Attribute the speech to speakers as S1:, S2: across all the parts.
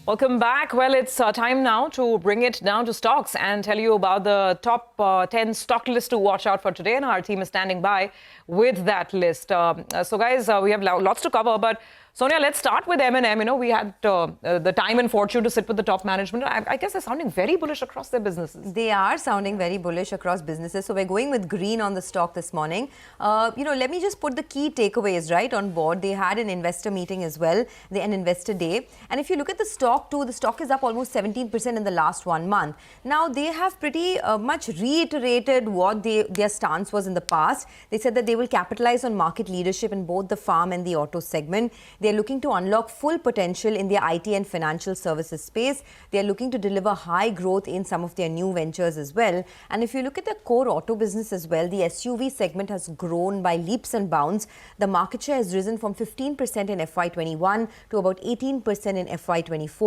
S1: Welcome back. Well, it's time now to bring it down to stocks and tell you about the top 10 stock list to watch out for today. And our team is standing by with that list. So, guys, we have lots to cover. But, Sonia, let's start with M&M. You know, we had the time and fortune to sit with the top management. I guess they're sounding very bullish across their businesses.
S2: They are sounding very bullish across businesses. So, we're going with green on the stock this morning. Let me just put the key takeaways right on board. They had an investor meeting as well, an investor day. And if you look at the stock too, the stock is up almost 17% in the last 1 month. Now, they have pretty much reiterated what their stance was in the past. They said that they will capitalize on market leadership in both the farm and the auto segment. They're looking to unlock full potential in their IT and financial services space. They're looking to deliver high growth in some of their new ventures as well. And if you look at the core auto business as well, the SUV segment has grown by leaps and bounds. The market share has risen from 15% in FY21 to about 18% in FY24.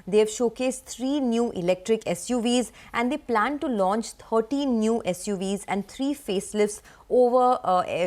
S2: They have showcased 3 new electric SUVs and they plan to launch 13 new SUVs and 3 facelifts over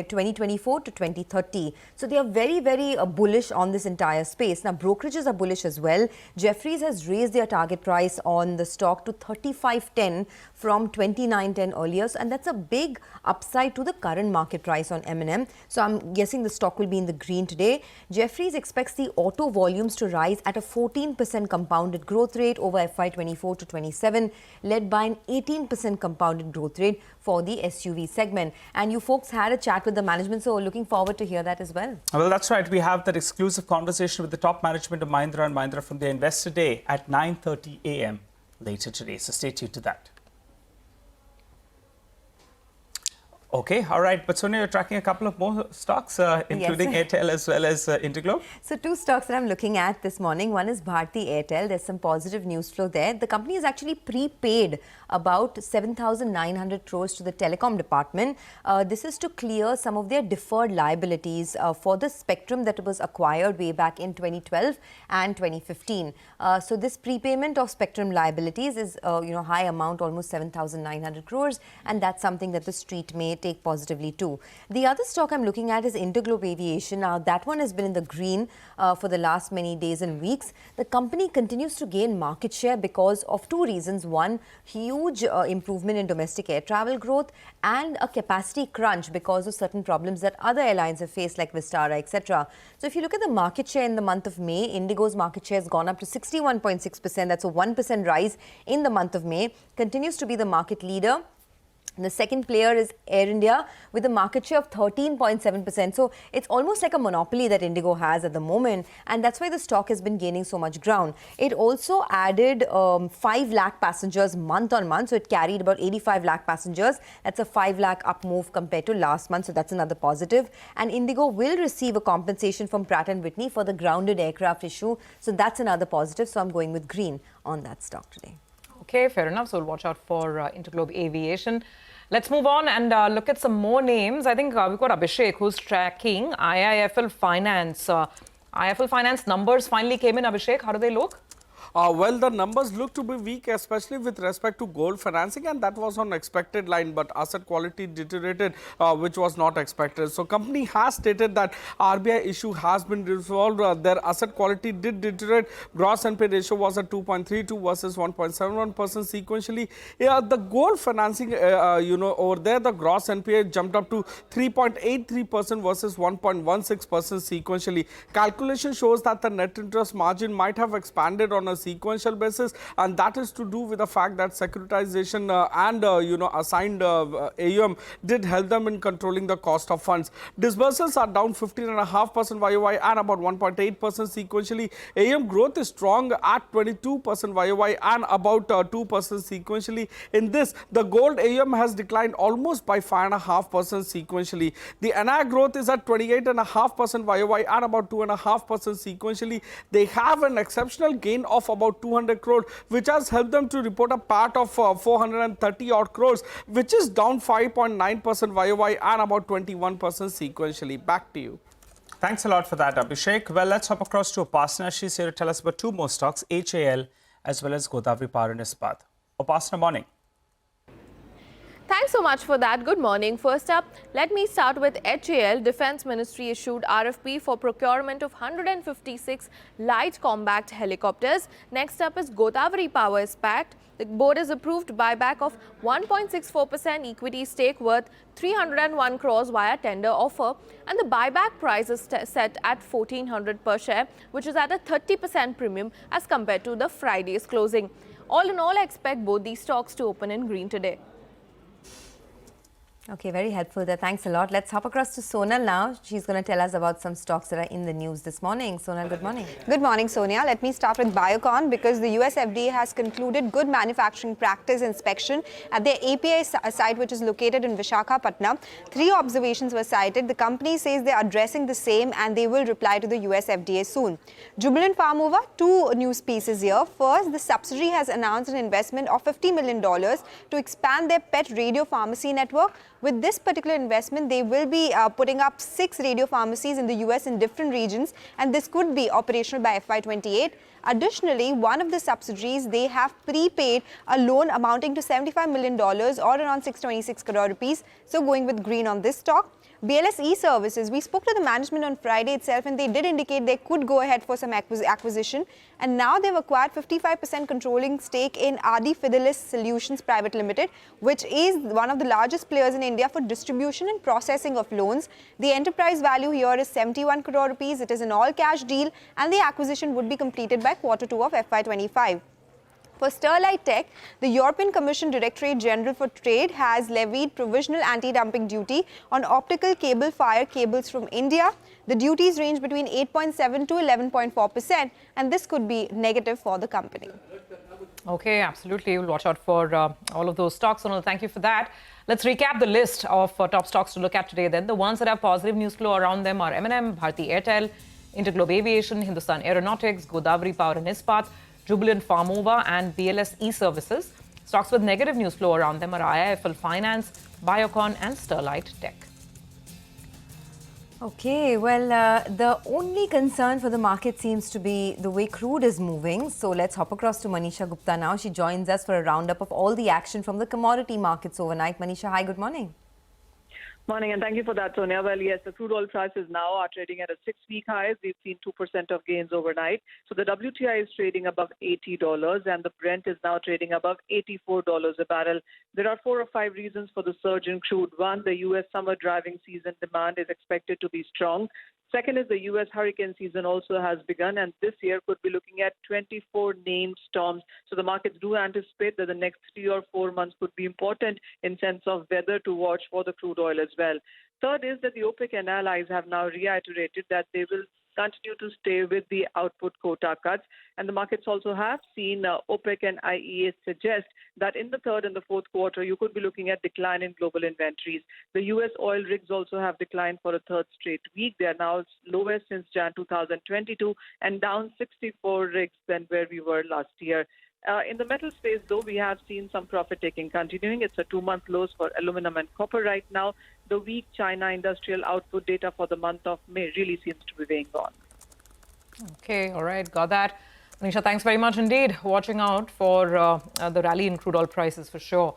S2: 2024 to 2030. So they are very, very bullish on this entire space. Now, brokerages are bullish as well. Jefferies has raised their target price on the stock to 35.10 from 29.10 earlier. And that's a big upside to the current market price on M&M. So I'm guessing the stock will be in the green today. Jefferies expects the auto volumes to rise at a 14% compounded growth rate over FY24 to 27, led by an 18% compounded growth rate for the SUV segment. And you folks had a chat with the management, so we're looking forward to hear that as well.
S3: Well, that's right. We have that exclusive conversation with the top management of Mahindra and Mahindra from their Investor Day at 9:30 a.m. later today. So stay tuned to that. Okay, all right. But Sonia, you're tracking a couple of more stocks, including
S2: Yes.
S3: Airtel as well as IndiGo.
S2: So 2 stocks that I'm looking at this morning. One is Bharti Airtel. There's some positive news flow there. The company has actually prepaid about 7,900 crores to the Telecom department. This is to clear some of their deferred liabilities for the spectrum that was acquired way back in 2012 and 2015. So this prepayment of spectrum liabilities is, high amount, almost 7,900 crores. And that's something that the street may take positively too. The other stock I'm looking at is IndiGo Aviation. Now, that one has been in the green for the last many days and weeks. The company continues to gain market share because of 2 reasons. One, huge improvement in domestic air travel growth and a capacity crunch because of certain problems that other airlines have faced like Vistara, etc. So if you look at the market share in the month of May, IndiGo's market share has gone up to 61.6%. That's a 1% rise in the month of May. Continues to be the market leader. The second player is Air India with a market share of 13.7%. So it's almost like a monopoly that IndiGo has at the moment. And that's why the stock has been gaining so much ground. It also added 5 lakh passengers month on month. So it carried about 85 lakh passengers. That's a 5 lakh up move compared to last month. So that's another positive. And IndiGo will receive a compensation from Pratt & Whitney for the grounded aircraft issue. So that's another positive. So I'm going with green on that stock today.
S1: Okay, fair enough. So we'll watch out for Interglobe Aviation. Let's move on and look at some more names. I think we've got Abhishek, who's tracking IIFL Finance. IIFL Finance numbers finally came in. Abhishek, how do they look?
S4: Well, the numbers look to be weak, especially with respect to gold financing, and that was on expected line, but asset quality deteriorated, which was not expected. So, company has stated that RBI issue has been resolved. Their asset quality did deteriorate. Gross NPA ratio was at 2.32 versus 1.71% sequentially. Yeah, the gold financing, over there, the gross NPA jumped up to 3.83% versus 1.16% sequentially. Calculation shows that the net interest margin might have expanded on a sequential basis, and that is to do with the fact that securitization and assigned AUM did help them in controlling the cost of funds. Disbursements are down 15.5% YOY and about 1.8% sequentially. AUM growth is strong at 22% YOY and about 2% sequentially. In this, the gold AUM has declined almost by 5.5% sequentially. The NI growth is at 28.5% YOY and about 2.5% sequentially. They have an exceptional gain of about 200 crore, which has helped them to report a PAT of 430 odd crores, which is down 5.9% YOY and about 21% sequentially. Back to you.
S3: Thanks a lot for that, Abhishek. Well, let's hop across to Upasana. She's here to tell us about 2 more stocks, HAL as well as Godawari Power and Ispat. Upasana, morning.
S5: Thanks so much for that. Good morning. First up, let me start with HAL. Defence Ministry issued RFP for procurement of 156 light combat helicopters. Next up is Godawari Power Ispat. The board has approved buyback of 1.64% equity stake worth 301 crores via tender offer, and the buyback price is set at 1400 per share, which is at a 30% premium as compared to the Friday's closing. All in all, I expect both these stocks to open in green today.
S2: Okay, very helpful there. Thanks a lot. Let's hop across to Sonal now. She's going to tell us about some stocks that are in the news this morning. Sonal, good morning.
S6: Good morning, Sonia. Let me start with Biocon because the US FDA has concluded good manufacturing practice inspection at their API site, which is located in Visakhapatnam. 3 observations were cited. The company says they are addressing the same and they will reply to the US FDA soon. Jubilant Pharmova, 2 news pieces here. First, the subsidiary has announced an investment of $50 million to expand their pet radio pharmacy network. With this particular investment, they will be putting up 6 radio pharmacies in the US in different regions, and this could be operational by FY28. Additionally, one of the subsidiaries, they have prepaid a loan amounting to $75 million or around 626 crore rupees. So going with green on this stock. BLS E-Services, we spoke to the management on Friday itself and they did indicate they could go ahead for some acquisition, and now they've acquired 55% controlling stake in RD Fidelis Solutions Private Limited, which is one of the largest players in India for distribution and processing of loans. The enterprise value here is 71 crore rupees. It is an all-cash deal and the acquisition would be completed by Q2 of FY25. For Sterlite Tech, the European Commission Directorate General for Trade has levied provisional anti-dumping duty on optical cable fire cables from India. The duties range between 8.7 to 11.4%, and this could be negative for the company.
S1: Okay, absolutely. We'll watch out for all of those stocks. Sonal, thank you for that. Let's recap the list of top stocks to look at today then. The ones that have positive news flow around them are M&M, Bharti Airtel, Interglobe Aviation, Hindustan Aeronautics, Godawari Power and Ispat, Jubilant Pharmova and BLS E-Services. Stocks with negative news flow around them are IIFL Finance, Biocon and Sterlite Tech.
S2: Okay, well, the only concern for the market seems to be the way crude is moving. So let's hop across to Manisha Gupta now. She joins us for a roundup of all the action from the commodity markets overnight. Manisha, hi, good morning.
S7: Morning, and thank you for that, Sonia. Well, yes, the crude oil prices now are trading at a 6-week high. We've seen 2% of gains overnight. So the WTI is trading above $80 and the Brent is now trading above $84 a barrel. There are 4 or 5 reasons for the surge in crude. One, the U.S. summer driving season demand is expected to be strong. Second is the U.S. hurricane season also has begun, and this year could be looking at 24 named storms. So the markets do anticipate that the next 3 or 4 months could be important in sense of weather to watch for the crude oil as well. Third is that the OPEC and allies have now reiterated that they will continue to stay with the output quota cuts. And the markets also have seen OPEC and IEA suggest that in the third and the fourth quarter, you could be looking at decline in global inventories. The U.S. oil rigs also have declined for a third straight week. They are now lowest since Jan 2022 and down 64 rigs than where we were last year. In the metal space, though, we have seen some profit-taking continuing. It's a 2-month lows for aluminum and copper right now. The weak China industrial output data for the month of May really seems to be weighing on.
S1: Okay, all right, got that. Manisha, thanks very much indeed. Watching out for the rally in crude oil prices for sure.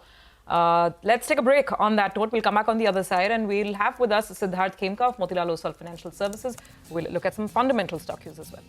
S1: Let's take a break on that note. We'll come back on the other side and we'll have with us Siddharth Khemka of Motilal Oswal Financial Services. We'll look at some fundamental stock cues as well.